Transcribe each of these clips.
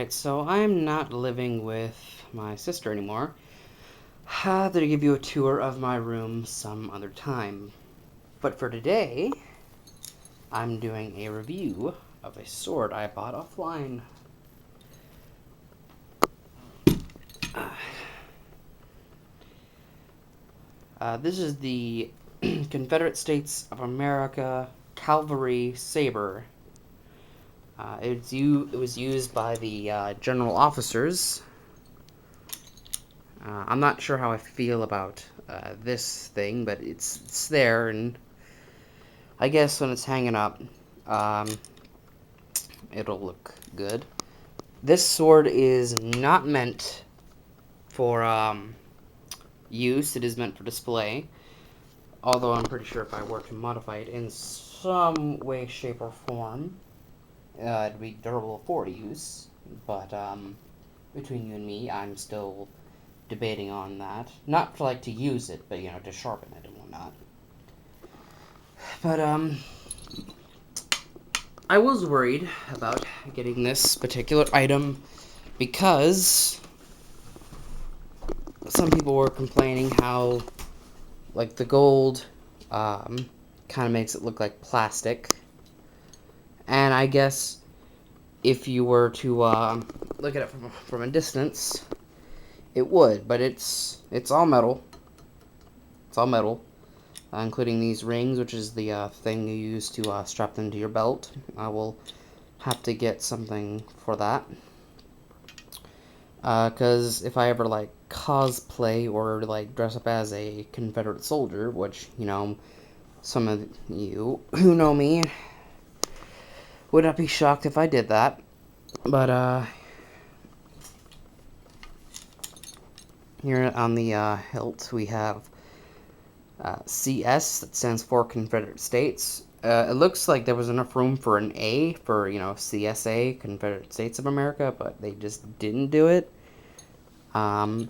Alright, so I'm not living with my sister anymore. I'll give you a tour of my room some other time. But for today, I'm doing a review of a sword I bought offline. This is the Confederate States of America Cavalry Saber. It was used by the general officers. I'm not sure how I feel about this thing, but it's there, and I guess when it's hanging up, um, it'll look good. This sword is not meant for use. It is meant for display, although I'm pretty sure if I were to modify it in some way, shape, or form, it'd be durable for use. But between you and me, I'm still debating on that. Not for, like, to use it, but, to sharpen it and whatnot. But, I was worried about getting this particular item because some people were complaining how, like, the gold, kind of makes it look like plastic. And I guess if you were to, look at it from a distance, it would, but it's all metal. It's all metal, including these rings, which is the thing you use to strap them to your belt. I will have to get something for that. Because if I ever, like, cosplay or, like, dress up as a Confederate soldier, which, some of you who know me would not be shocked if I did that. But, here on the hilt, we have CS, that stands for Confederate States. It looks like there was enough room for an A for, CSA, Confederate States of America, but they just didn't do it. One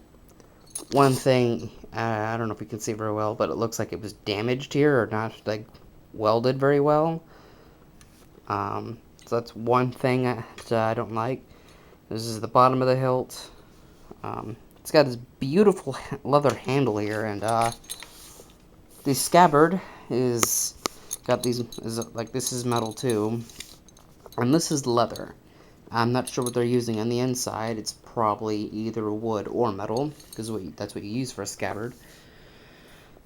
thing, I don't know if you can see very well, but it looks like it was damaged here, or not, like, welded very well. So that's one thing that I don't like. This is the bottom of the hilt. It's got this beautiful leather handle here, and the scabbard is got these, like, this is metal too, and this is leather. I'm not sure what they're using on the inside. It's probably either wood or metal, because that's what you use for a scabbard.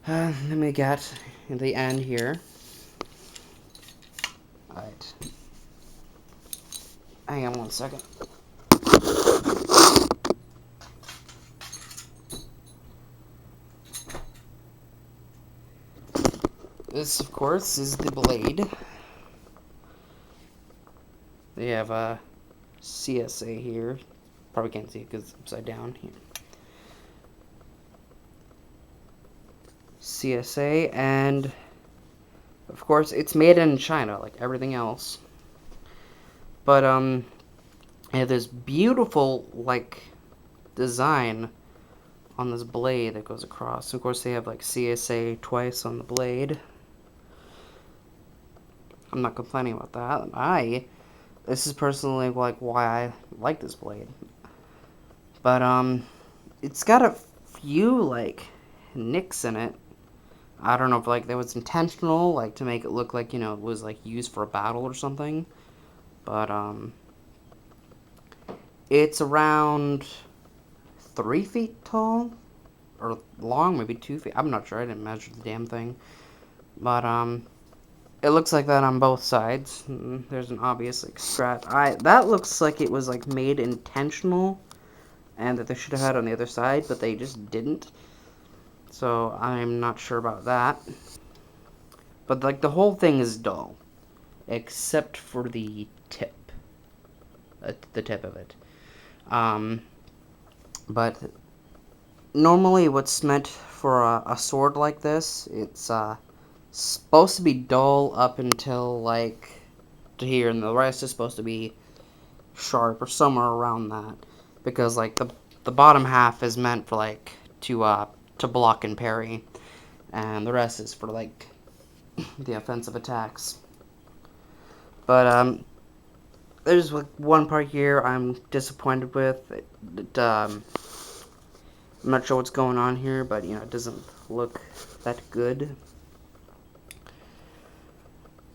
Then we got the end here. Alright. Hang on one second. This, of course, is the blade. They have a CSA here. Probably can't see it because it's upside down here. CSA, and of course it's made in China like everything else. But they have this beautiful, like, design on this blade that goes across. Of course they have, like, CSA twice on the blade. I'm not complaining about that. This is personally, like, why I like this blade. But it's got a few, like, nicks in it. I don't know if, like, that was intentional, like, to make it look like, it was, like, used for a battle or something. But it's around 3 feet tall, or long, maybe 2 feet. I'm not sure. I didn't measure the damn thing. But it looks like that on both sides. There's an obvious, like, scratch. That looks like it was, like, made intentional, and that they should have had on the other side, but they just didn't. So I'm not sure about that. But, like, the whole thing is dull, except for the tip. The tip of it. But normally what's meant for a sword like this, it's supposed to be dull up until, like, to here, and the rest is supposed to be sharp or somewhere around that, because, like, the bottom half is meant for, like, to block and parry, and the rest is for, like, the offensive attacks. But there's like one part here I'm disappointed with. I'm not sure what's going on here, but you know, it doesn't look that good.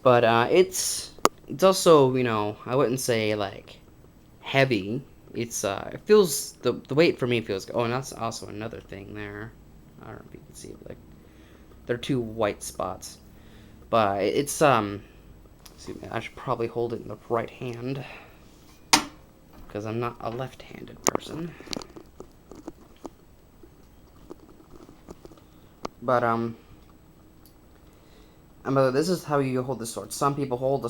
But it's also, you know, I wouldn't say like heavy. It feels the weight for me feels. Oh, and that's also another thing there. I don't know if you can see, like there are two white spots, but excuse me, I should probably hold it in the right hand because I'm not a left-handed person. But this is how you hold the sword. Some people hold a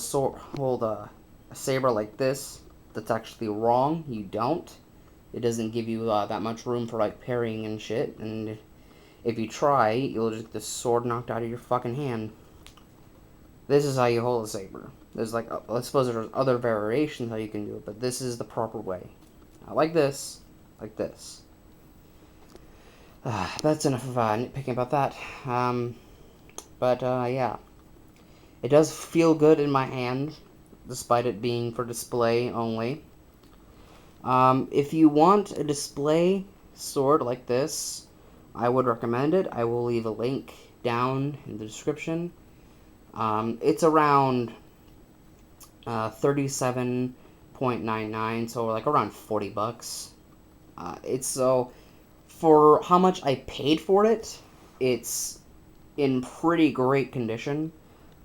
saber like this. That's actually wrong. You don't. It doesn't give you that much room for like parrying and shit. And if you try, you'll just get the sword knocked out of your fucking hand. This is how you hold a saber. There's like, I suppose there's other variations how you can do it, but this is the proper way. Not like this, like this. That's enough of nitpicking about that. Yeah. It does feel good in my hand, despite it being for display only. If you want a display sword like this, I would recommend it. I will leave a link down in the description. It's around 37.99, so like around $40. It's so for how much I paid for it, it's in pretty great condition.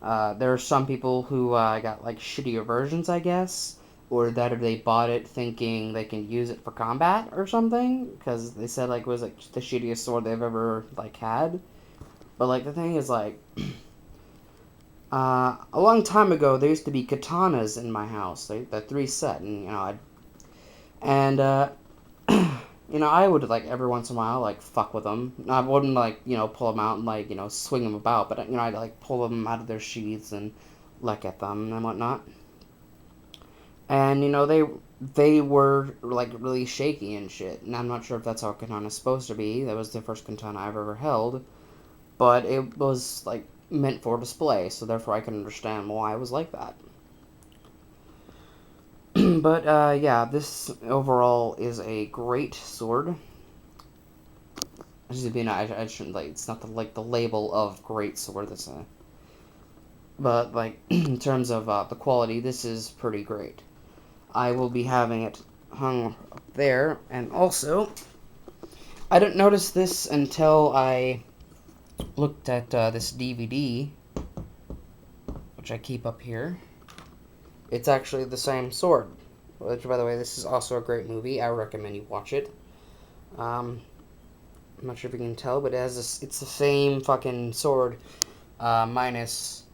There are some people who got like shittier versions, I guess, or that they bought it thinking they can use it for combat or something, because they said like it was like the shittiest sword they've ever like had. But like the thing is like, a long time ago there used to be katanas in my house, the three set, and you know you know, I would, like, every once in a while, like, fuck with them. I wouldn't, like, you know, pull them out and, like, you know, swing them about, but, you know, I'd, like, pull them out of their sheaths and look at them and whatnot. And, you know, they were, like, really shaky and shit, and I'm not sure if that's how a katana's supposed to be. That was the first katana I've ever held, but it was, like, meant for display, so therefore I can understand why it was like that. But, yeah, this overall is a great sword. I shouldn't, like, it's not the label of great sword, but, like, in terms of, the quality, this is pretty great. I will be having it hung up there, and also, I didn't notice this until I looked at, this DVD, which I keep up here. It's actually the same sword, which, by the way, this is also a great movie. I recommend you watch it. I'm not sure if you can tell, but it's the same fucking sword, minus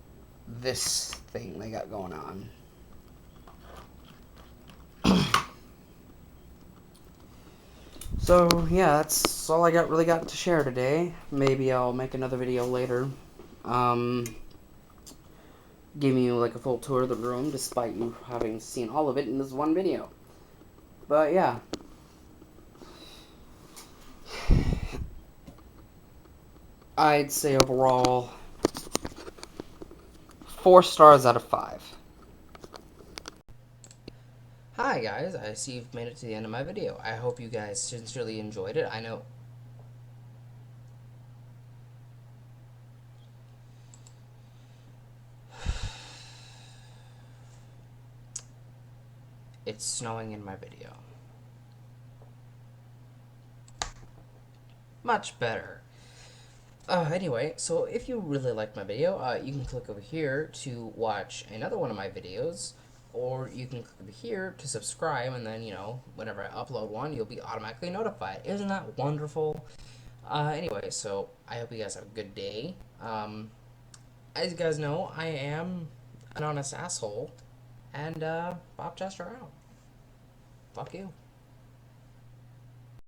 this thing they got going on. So, yeah, that's all I really got to share today. Maybe I'll make another video later. Giving you, like, a full tour of the room, despite you having seen all of it in this one video. But, yeah. I'd say overall 4 stars out of 5. Hi guys, I see you've made it to the end of my video. I hope you guys sincerely enjoyed it. I know it's snowing in my video. Much better. Anyway, so if you really like my video, you can click over here to watch another one of my videos, or you can click over here to subscribe, and then, you know, whenever I upload one, you'll be automatically notified. Isn't that wonderful? Anyway, so I hope you guys have a good day. As you guys know, I am an honest asshole, and Bob Chester out. Fuck you.